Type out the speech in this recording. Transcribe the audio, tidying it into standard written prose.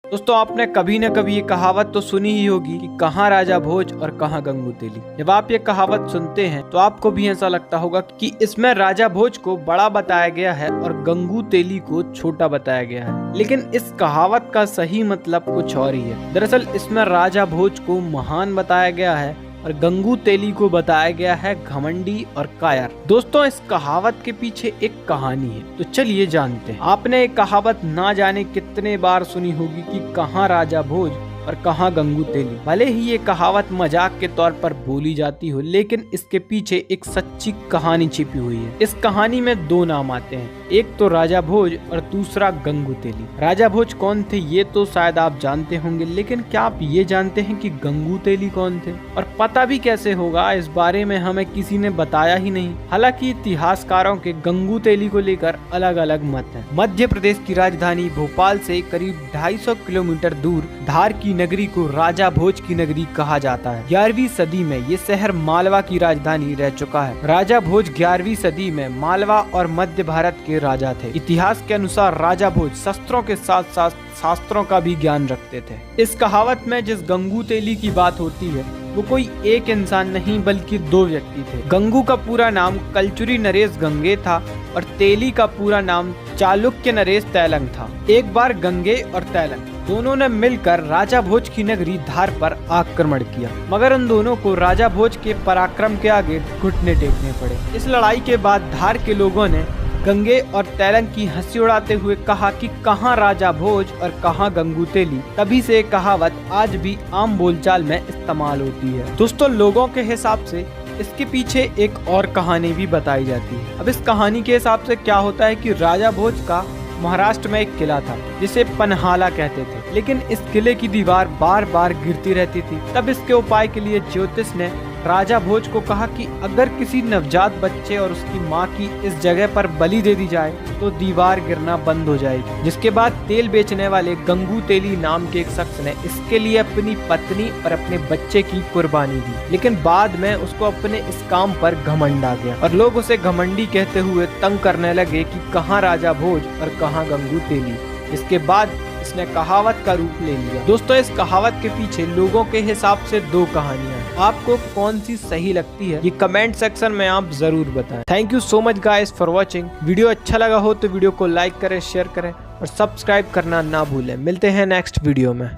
दोस्तों आपने कभी न कभी ये कहावत तो सुनी ही होगी कि कहाँ राजा भोज और कहाँ गंगू तेली। जब आप ये कहावत सुनते हैं तो आपको भी ऐसा लगता होगा कि इसमें राजा भोज को बड़ा बताया गया है और गंगू तेली को छोटा बताया गया है, लेकिन इस कहावत का सही मतलब कुछ और ही है। दरअसल इसमें राजा भोज को महान बताया गया है और गंगू तेली को बताया गया है घमंडी और कायर। दोस्तों इस कहावत के पीछे एक कहानी है, तो चलिए जानते हैं। आपने एक कहावत ना जाने कितने बार सुनी होगी कि कहाँ राजा भोज और कहाँ गंगू तेली। भले ही ये कहावत मजाक के तौर पर बोली जाती हो, लेकिन इसके पीछे एक सच्ची कहानी छिपी हुई है। इस कहानी में दो नाम आते हैं, एक तो राजा भोज और दूसरा गंगू तेली। राजा भोज कौन थे ये तो शायद आप जानते होंगे, लेकिन क्या आप ये जानते हैं कि गंगू तेली कौन थे? और पता भी कैसे होगा, इस बारे में हमें किसी ने बताया ही नहीं। हालांकि इतिहासकारों के गंगू तेली को लेकर अलग अलग मत हैं। मध्य प्रदेश की राजधानी भोपाल से करीब 250 किलोमीटर दूर धार की नगरी को राजा भोज की नगरी कहा जाता है। 11वीं सदी में ये शहर मालवा की राजधानी रह चुका है। राजा भोज 11वीं सदी में मालवा और मध्य भारत के राजा थे। इतिहास के अनुसार राजा भोज शस्त्रों के साथ साथ शास्त्रों का भी ज्ञान रखते थे। इस कहावत में जिस गंगू तेली की बात होती है वो कोई एक इंसान नहीं बल्कि दो व्यक्ति थे। गंगू का पूरा नाम कलचुरी नरेश गंगे था और तेली का पूरा नाम चालुक्य नरेश तैलंग था। एक बार गंगे और तैलंग दोनों ने मिलकर राजा भोज की नगरी धार पर आक्रमण किया, मगर उन दोनों को राजा भोज के पराक्रम के आगे घुटने टेकने पड़े। इस लड़ाई के बाद धार के लोगों ने गंगे और तैलंग की हंसी उड़ाते हुए कहा कि कहाँ राजा भोज और कहाँ गंगू तेली। तभी से कहावत आज भी आम बोलचाल में इस्तेमाल होती है। दोस्तों लोगों के हिसाब से इसके पीछे एक और कहानी भी बताई जाती है। अब इस कहानी के हिसाब से क्या होता है कि राजा भोज का महाराष्ट्र में एक किला था जिसे पनहाला कहते थे, लेकिन इस किले की दीवार बार बार गिरती रहती थी। तब इसके उपाय के लिए ज्योतिष ने राजा भोज को कहा कि अगर किसी नवजात बच्चे और उसकी मां की इस जगह पर बलि दे दी जाए तो दीवार गिरना बंद हो जाएगी। जिसके बाद तेल बेचने वाले गंगू तेली नाम के एक शख्स ने इसके लिए अपनी पत्नी और अपने बच्चे की कुर्बानी दी, लेकिन बाद में उसको अपने इस काम पर घमंड आ गया और लोग उसे घमंडी कहते हुए तंग करने लगे कि कहाँ राजा भोज और कहाँ गंगू तेली। इसके बाद इसने कहावत का रूप ले लिया। दोस्तों इस कहावत के पीछे लोगों के हिसाब से दो कहानियां हैं। आपको कौन सी सही लगती है ये कमेंट सेक्शन में आप जरूर बताएं। Thank you so much guys for watching. Video अच्छा लगा हो तो वीडियो को लाइक करें, शेयर करें और सब्सक्राइब करना ना भूलें। मिलते हैं नेक्स्ट वीडियो में।